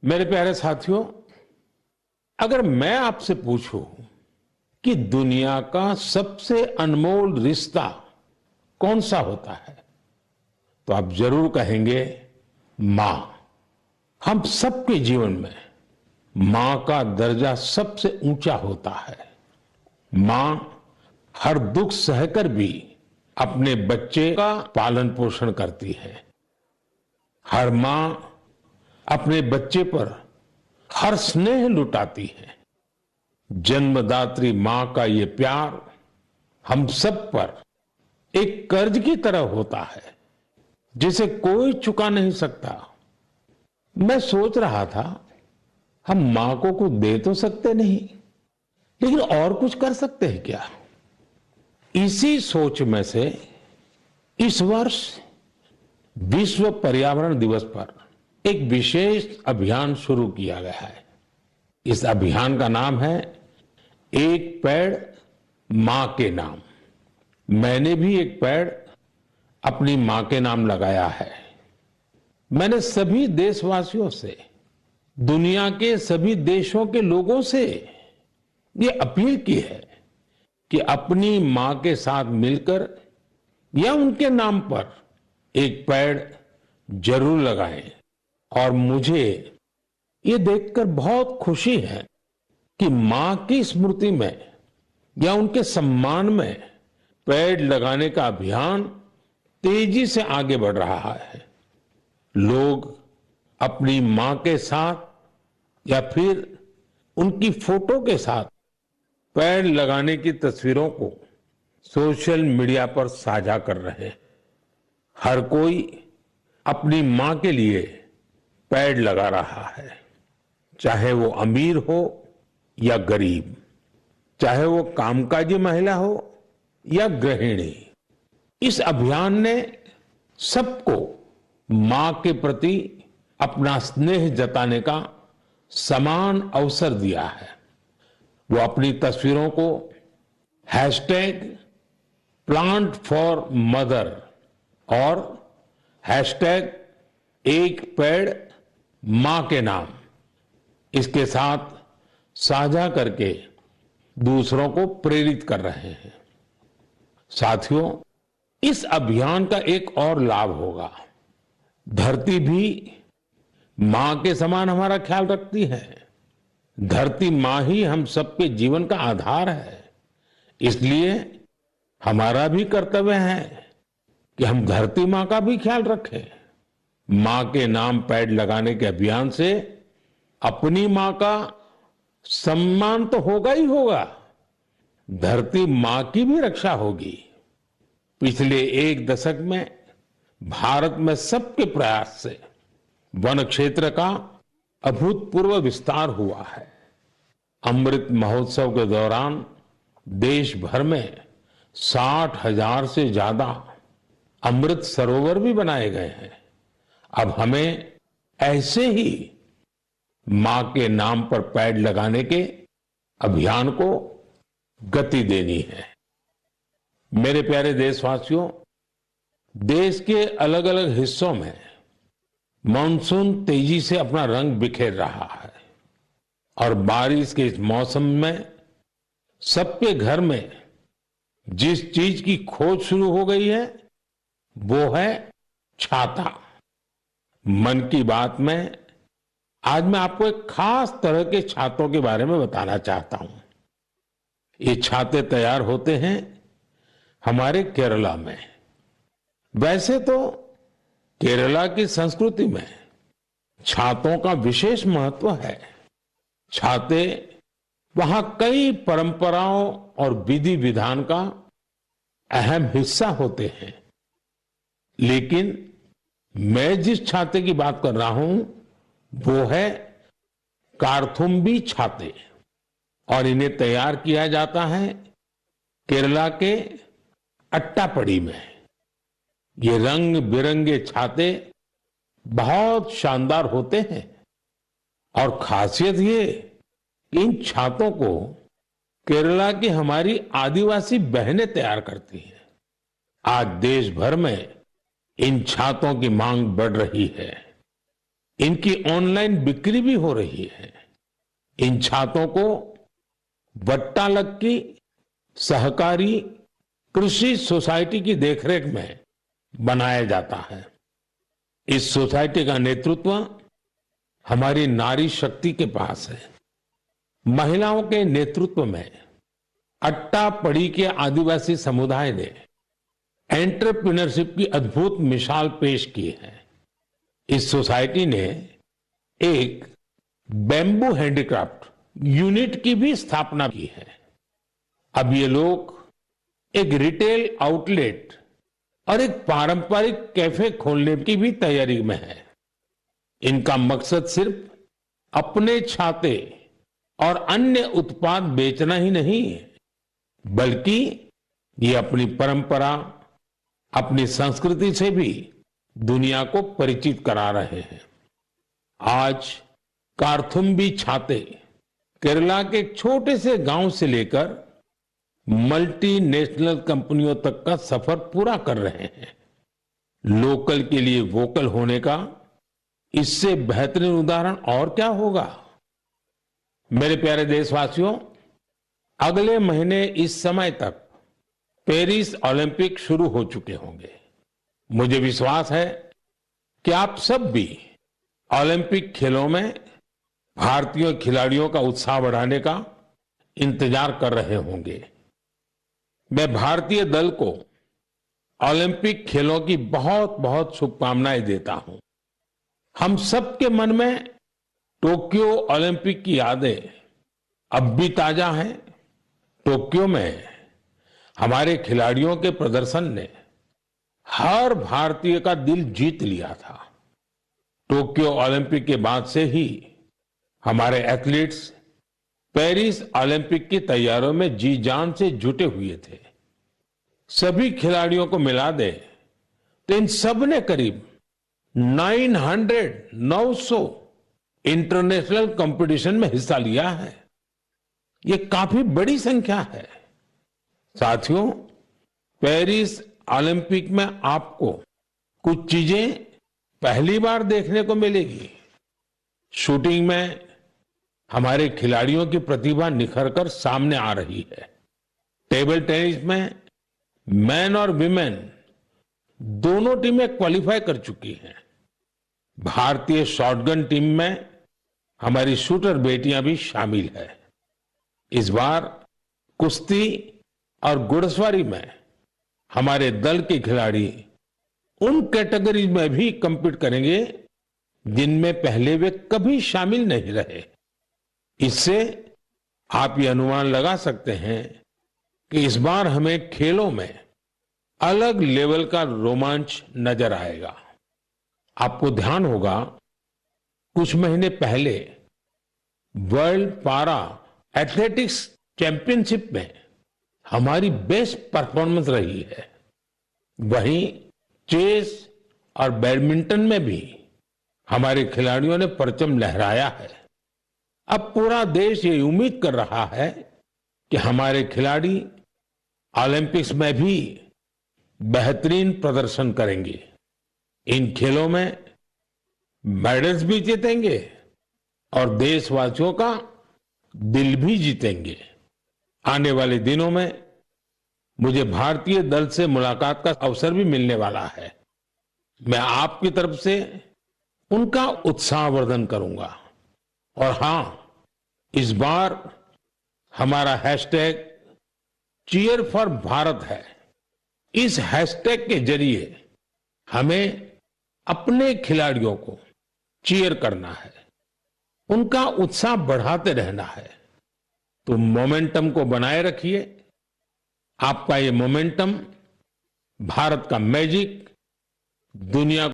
मेरे प्यारे साथियों, अगर मैं आपसे पूछूं कि दुनिया का सबसे अनमोल रिश्ता कौन सा होता है, तो आप जरूर कहेंगे मां। हम सबके जीवन में मां का दर्जा सबसे ऊंचा होता है। मां हर दुख सहकर भी अपने बच्चे का पालन पोषण करती है। हर मां अपने बच्चे पर हर स्नेह लुटाती है। जन्मदात्री मां का ये प्यार हम सब पर एक कर्ज की तरह होता है, जिसे कोई चुका नहीं सकता। मैं सोच रहा था, हम मां को कुछ दे तो सकते नहीं, लेकिन और कुछ कर सकते हैं क्या? इसी सोच में से इस वर्ष विश्व पर्यावरण दिवस पर एक विशेष अभियान शुरू किया गया है। इस अभियान का नाम है एक पेड़ मां के नाम। मैंने भी एक पेड़ अपनी मां के नाम लगाया है। मैंने सभी देशवासियों से, दुनिया के सभी देशों के लोगों से ये अपील की है कि अपनी मां के साथ मिलकर या उनके नाम पर एक पेड़ जरूर लगाएं। और मुझे ये देखकर बहुत खुशी है कि मां की स्मृति में या उनके सम्मान में पेड़ लगाने का अभियान तेजी से आगे बढ़ रहा है। लोग अपनी मां के साथ या फिर उनकी फोटो के साथ पेड़ लगाने की तस्वीरों को सोशल मीडिया पर साझा कर रहे हैं। हर कोई अपनी मां के लिए पेड़ लगा रहा है, चाहे वो अमीर हो या गरीब, चाहे वो कामकाजी महिला हो या गृहिणी। इस अभियान ने सबको मां के प्रति अपना स्नेह जताने का समान अवसर दिया है। वो अपनी तस्वीरों को हैशटैग प्लांट फॉर मदर और हैशटैग एक पेड़ मां के नाम, इसके साथ साझा करके दूसरों को प्रेरित कर रहे हैं। साथियों, इस अभियान का एक और लाभ होगा। धरती भी मां के समान हमारा ख्याल रखती है। धरती मां ही हम सबके जीवन का आधार है। इसलिए हमारा भी कर्तव्य है कि हम धरती मां का भी ख्याल रखें। मां के नाम पेड़ लगाने के अभियान से अपनी मां का सम्मान तो होगा ही होगा, धरती मां की भी रक्षा होगी। पिछले एक दशक में भारत में सबके प्रयास से वन क्षेत्र का अभूतपूर्व विस्तार हुआ है। अमृत महोत्सव के दौरान देश भर में 60,000 से ज्यादा अमृत सरोवर भी बनाए गए हैं। अब हमें ऐसे ही मां के नाम पर पेड़ लगाने के अभियान को गति देनी है। मेरे प्यारे देशवासियों, देश के अलग अलग हिस्सों में मानसून तेजी से अपना रंग बिखेर रहा है और बारिश के इस मौसम में सबके घर में जिस चीज की खोज शुरू हो गई है वो है छाता। मन की बात में आज मैं आपको एक खास तरह के छातों के बारे में बताना चाहता हूं। ये छाते तैयार होते हैं हमारे केरला में। वैसे तो केरला की संस्कृति में छातों का विशेष महत्व है। छाते वहां कई परंपराओं और विधि विधान का अहम हिस्सा होते हैं। लेकिन मैं जिस छाते की बात कर रहा हूं वो है कारथुम्बी छाते, और इन्हें तैयार किया जाता है केरला के अट्टापडी में। ये रंग बिरंगे छाते बहुत शानदार होते हैं और खासियत ये कि इन छातों को केरला की हमारी आदिवासी बहनें तैयार करती हैं। आज देश भर में इन छातों की मांग बढ़ रही है। इनकी ऑनलाइन बिक्री भी हो रही है। इन छातों को वट्टालक की सहकारी कृषि सोसाइटी की देखरेख में बनाया जाता है। इस सोसाइटी का नेतृत्व हमारी नारी शक्ति के पास है। महिलाओं के नेतृत्व में अट्टापड़ी के आदिवासी समुदाय ने एंटरप्रेन्योरशिप की अद्भुत मिसाल पेश की है। इस सोसाइटी ने एक बैम्बू हैंडीक्राफ्ट यूनिट की भी स्थापना की है। अब ये लोग एक रिटेल आउटलेट और एक पारंपरिक कैफे खोलने की भी तैयारी में है। इनका मकसद सिर्फ अपने छाते और अन्य उत्पाद बेचना ही नहीं है, बल्कि ये अपनी परंपरा, अपनी संस्कृति से भी दुनिया को परिचित करा रहे हैं। आज कार्थुम्बी छाते केरला के एक छोटे से गांव से लेकर मल्टीनेशनल कंपनियों तक का सफर पूरा कर रहे हैं। लोकल के लिए वोकल होने का इससे बेहतरीन उदाहरण और क्या होगा। मेरे प्यारे देशवासियों, अगले महीने इस समय तक पेरिस ओलंपिक शुरू हो चुके होंगे। मुझे विश्वास है कि आप सब भी ओलंपिक खेलों में भारतीय खिलाड़ियों का उत्साह बढ़ाने का इंतजार कर रहे होंगे। मैं भारतीय दल को ओलंपिक खेलों की बहुत बहुत शुभकामनाएं देता हूं। हम सबके मन में टोक्यो ओलंपिक की यादें अब भी ताजा हैं। टोक्यो में हमारे खिलाड़ियों के प्रदर्शन ने हर भारतीय का दिल जीत लिया था। टोक्यो ओलंपिक के बाद से ही हमारे एथलीट्स पेरिस ओलंपिक की तैयारियों में जी जान से जुटे हुए थे। सभी खिलाड़ियों को मिला दे तो इन सब ने करीब 900 इंटरनेशनल कंपटीशन में हिस्सा लिया है। ये काफी बड़ी संख्या है। साथियों, पेरिस ओलंपिक में आपको कुछ चीजें पहली बार देखने को मिलेगी। शूटिंग में हमारे खिलाड़ियों की प्रतिभा निखरकर सामने आ रही है। टेबल टेनिस में मैन और विमेन दोनों टीमें क्वालिफाई कर चुकी हैं। भारतीय शॉटगन टीम में हमारी शूटर बेटियां भी शामिल है। इस बार कुश्ती और घुड़सवारी में हमारे दल के खिलाड़ी उन कैटेगरीज में भी compete करेंगे जिनमें पहले वे कभी शामिल नहीं रहे। इससे आप ये अनुमान लगा सकते हैं कि इस बार हमें खेलों में अलग लेवल का रोमांच नजर आएगा। आपको ध्यान होगा, कुछ महीने पहले वर्ल्ड पारा एथलेटिक्स चैंपियनशिप में हमारी बेस्ट परफॉर्मेंस रही है। वहीं चेस और बैडमिंटन में भी हमारे खिलाड़ियों ने परचम लहराया है। अब पूरा देश ये उम्मीद कर रहा है कि हमारे खिलाड़ी ओलंपिक्स में भी बेहतरीन प्रदर्शन करेंगे। इन खेलों में मेडल्स भी जीतेंगे और देशवासियों का दिल भी जीतेंगे। आने वाले दिनों में मुझे भारतीय दल से मुलाकात का अवसर भी मिलने वाला है। मैं आपकी तरफ से उनका उत्साहवर्धन करूंगा। और हां, इस बार हमारा हैशटैग चीयर फॉर भारत है। इस हैशटैग के जरिए हमें अपने खिलाड़ियों को चीयर करना है, उनका उत्साह बढ़ाते रहना है। तो मोमेंटम को बनाए रखिए। आपका ये मोमेंटम भारत का मैजिक दुनिया